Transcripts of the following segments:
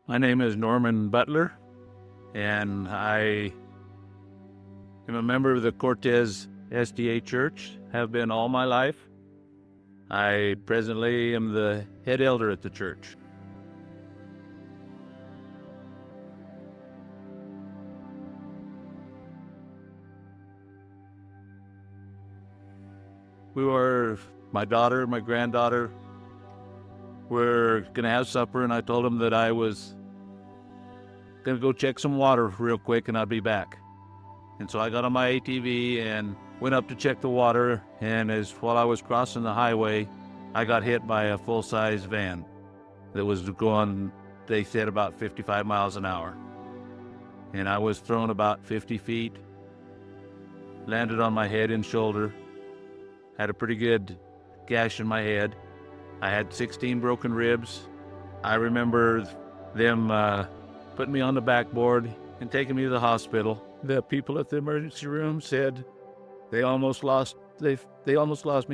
My name is Norman Butler, and I am a member of the Cortez Seventh-day Adventist Church, have been all my life. I presently am the head elder at the church. My daughter, my granddaughter, were going to have supper, and I told them that I was going to go check some water real quick and I'd be back. And so I got on my ATV and went up to check the water, and while I was crossing the highway, I got hit by a full-size van that was going, they said, about 55 miles an hour. And I was thrown about 50 feet, landed on my head and shoulder, had a pretty good gash in my head. I had 16 broken ribs. I remember them putting me on the backboard and taking me to the hospital. The people at the emergency room said they almost lost me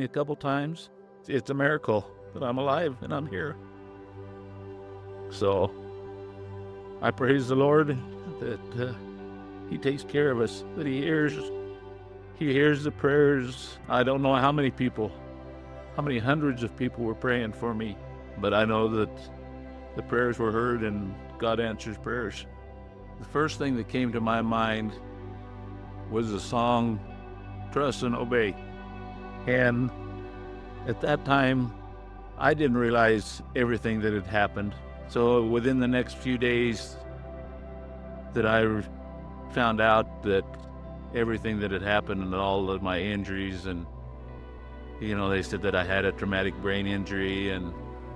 a couple times. It's a miracle that I'm alive and I'm here. So I praise the Lord that He takes care of us, that He hears the prayers. I don't know how many hundreds of people were praying for me, but I know that the prayers were heard and God answers prayers. The first thing that came to my mind was the song, Trust and Obey. And at that time, I didn't realize everything that had happened. So within the next few days that I found out that everything that had happened and all of my injuries, and they said that I had a traumatic brain injury,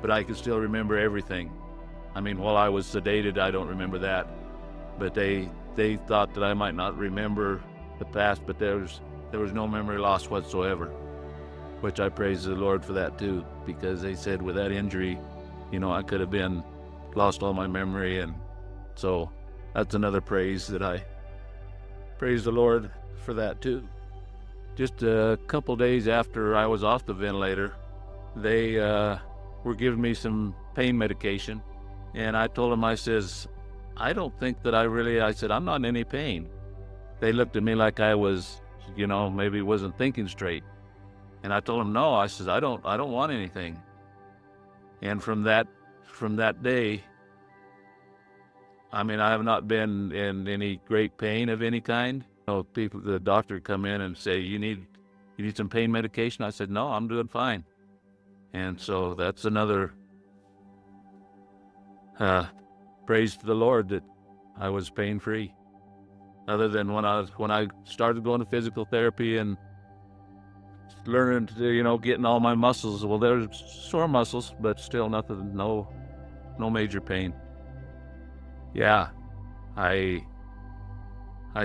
but I could still remember everything. I mean, while I was sedated, I don't remember that. But they thought that I might not remember the past, but there was no memory loss whatsoever, which I praise the Lord for that too, because they said with that injury, I could have lost all my memory. And so that's another praise that I praise the Lord for that too. Just a couple days after I was off the ventilator, they were giving me some pain medication. And I told them, I says, I don't think that I said, I'm not in any pain. They looked at me like I was, maybe wasn't thinking straight. And I told them, no, I says, I don't want anything. And from that day, I have not been in any great pain of any kind. The doctor come in and say, you need some pain medication? I said, no, I'm doing fine. And so that's another praise to the Lord that I was pain-free. Other than when I started going to physical therapy and learning to, getting all my muscles. Well, there's sore muscles, but still nothing, no major pain. Yeah, I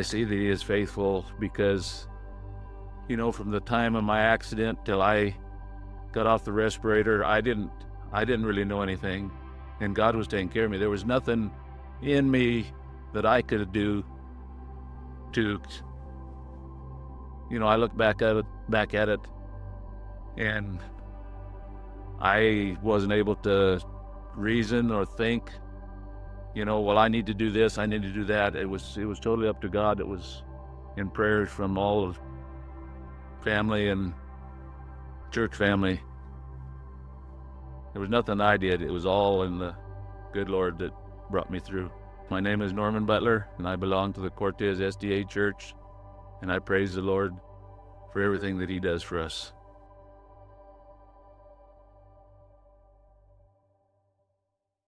see that He is faithful, because, from the time of my accident till I got off the respirator, I didn't really know anything, and God was taking care of me. There was nothing in me that I could do to, I look back at it, and I wasn't able to reason or think, well, I need to do this, I need to do that. It was totally up to God. It was in prayers from all of family and church family. There was nothing I did. It was all in the good Lord that brought me through. My name is Norman Butler, and I belong to the Cortez Seventh-day Adventist Church, and I praise the Lord for everything that He does for us.